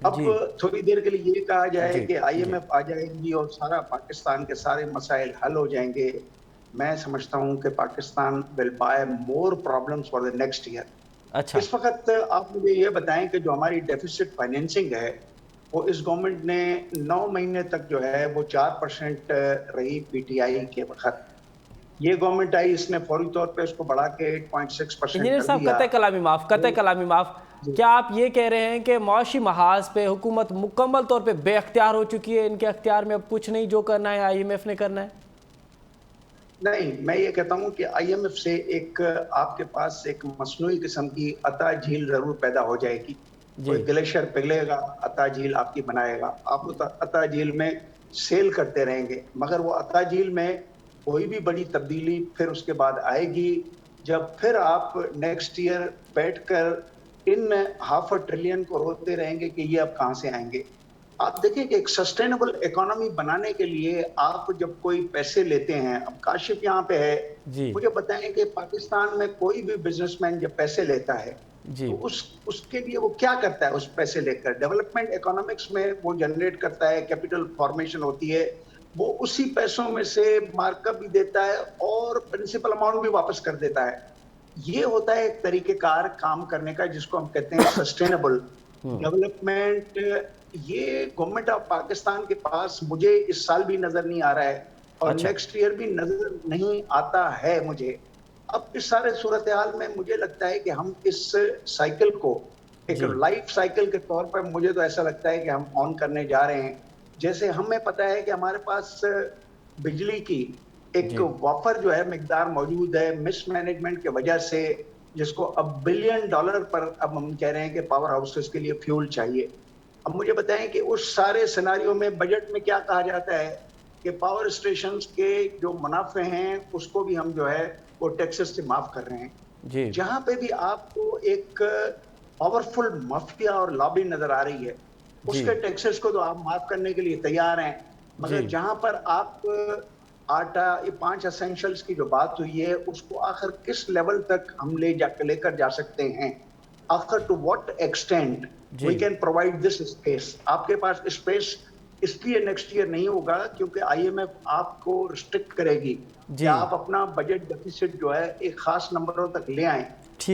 D: اب تھوڑی دیر کے لیے یہ کہا جائے کہ آئی ایم ایف آ جائے گی اور سارا پاکستان کے سارے مسائل حل ہو جائیں گے. میں سمجھتا ہوں کہ Pakistan will buy more problems for the next year. اس وقت آپ مجھے یہ بتائیں کہ جو ہماری ڈیفیسٹ فائنینسنگ ہے وہ اس گورنمنٹ نے 9 مہینے تک جو ہے وہ 4% رہی پی ٹی آئی کے وقت. یہ گورنمنٹ آئی, اس نے فوری طور پہ اس کو بڑھا کے 8.6%
A: انجینئر صاحب قطع کلامی معاف, کیا آپ یہ کہہ رہے ہیں کہ معاشی محاذ پہ حکومت مکمل طور پہ بے اختیار ہو چکی ہے, ان کے اختیار میں اب کچھ نہیں, جو کرنا ہے آئی ایم ایف نے کرنا ہے؟
D: نہیں, میں یہ کہتا ہوں کہ آئی ایم ایف سے ایک آپ کے پاس ایک مصنوعی قسم کی عطا جھیل ضرور پیدا ہو جائے گی. کوئی گلیشیئر پگھلے گا, عطا جھیل آپ کی بنائے گا, آپ عطا جھیل میں سیل کرتے رہیں گے, مگر وہ عطا جھیل میں کوئی بھی بڑی تبدیلی پھر اس کے بعد آئے گی جب پھر آپ نیکسٹ ایئر بیٹھ کر ان $500 ٹریلین کو روتے رہیں گے کہ یہ اب کہاں سے آئیں گے. آپ دیکھیں کہ ایک سسٹینیبل اکانومی بنانے کے لیے آپ جب کوئی پیسے لیتے ہیں, اب کاشف یہاں پہ ہے, مجھے بتائیں کہ پاکستان میں کوئی بھی بزنس مین جب پیسے لیتا ہے تو اس کے لیے وہ کیا کرتا ہے؟ اس پیسے لے کر ڈیولپمنٹ اکنامکس میں وہ جنریٹ کرتا ہے, کیپٹل فارمیشن ہوتی ہے, وہ اسی پیسوں میں سے مارک اپ بھی دیتا ہے اور پرنسپل اماؤنٹ بھی واپس کر دیتا ہے. یہ ہوتا ہے ایک طریقہ کار کام کرنے کا جس کو ہم کہتے ہیں سسٹینیبل ڈیولپمنٹ. یہ گورنمنٹ آف پاکستان کے پاس مجھے اس سال بھی نظر نہیں آ رہا ہے اور نیکسٹ ایئر بھی نظر نہیں آتا ہے مجھے. اب اس سارے صورتحال میں مجھے لگتا ہے کہ ہم اس سائیکل کو ایک لائف سائیکل کے طور پر مجھے تو ایسا لگتا ہے کہ ہم آن کرنے جا رہے ہیں. جیسے ہمیں پتہ ہے کہ ہمارے پاس بجلی کی ایک وافر جو ہے مقدار موجود ہے, مس مینجمنٹ کی وجہ سے, جس کو اب $1 بلین پر اب ہم کہہ رہے ہیں کہ پاور ہاؤسز کے لیے فیول چاہیے. اب مجھے بتائیں کہ اس سارے سیناریو میں بجٹ میں کیا کہا جاتا ہے کہ پاور اسٹیشنز کے جو منافع ہیں اس کو بھی ہم جو ہے وہ ٹیکسز سے معاف کر رہے ہیں. جہاں پہ بھی آپ کو ایک پاورفل مافیا اور لابی نظر آ رہی ہے, اس کے ٹیکسز کو تو آپ معاف کرنے کے لیے تیار ہیں, مگر جہاں پر آپ آٹا, یہ 5 اسینشلز کی جو بات ہوئی ہے اس کو آخر کس لیول تک ہم لے کر جا سکتے ہیں, آخر to what extent we can provide this space. آپ کے پاس اسپیس اس لیے نیکسٹ ایئر نہیں ہوگا کیونکہ آئی ایم ایف آپ کو ریسٹرکٹ کرے گی کہ آپ اپنا بجٹ ڈیفیسٹ جو ہے ایک خاص نمبروں تک لے آئیں.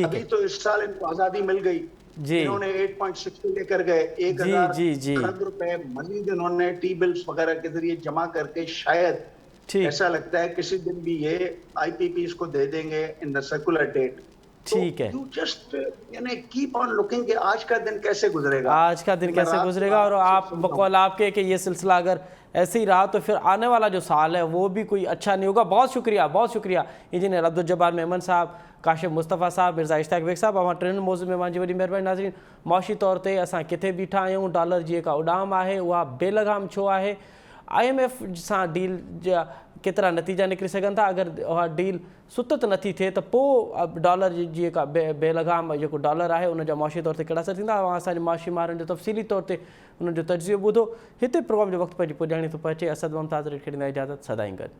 D: ابھی تو اس سال ان کو آزادی مل گئی, انہوں نے 8.6 لے کر گئے, 1000 ارب روپے مزید انہوں نے ٹی بلز وغیرہ کے ذریعے جمع کر کے شاید ایسا لگتا ہے کسی دن بھی یہ آئی پی پیز کو دے دیں گے ان دا سرکولر ڈیٹ.
A: ٹھیک ہے,
D: کیپ آن لوکنگ کہ آج کا دن کیسے گزرے گا,
A: آج کا دن کیسے گزرے گا. اور آپ بقول آپ کے کہ یہ سلسلہ اگر ایسے ہی رہا تو پھر آنے والا جو سال ہے وہ بھی کوئی اچھا نہیں ہوگا. بہت شکریہ انجینئر عبدالجبار میمن صاحب, کاشف مصطفیٰ صاحب, مرزا اشتیاق بیگ صاحب. ہمارا ٹرین موضوع میں وہاں جی وڈی مہربانی. ناظرین, معاشی طور تے اساں کتے بیٹھا آیوں, ڈالر جی کا اڈام ہے وہ بے لگام چھو ہے. آئی ایم ایف ساں ڈیل جا کترا نتیجہ نکری سکن تھا, اگر وہ ڈیل ستت نتھی تھے تو پو ڈالر جی کا بے لگام جو ڈالر ہے ان معاشی طور تے کڑا اثر تھیندا. وہاں اساں معاشی مارن جو تفصیلی طور تے ان جو تجزیو ٻدھو. ہتے پروگرام جو وقت پہ پجاणी تو پہچے. اسد ممتاز ریٹ کھڑی اجازت. سدائیں گڈ.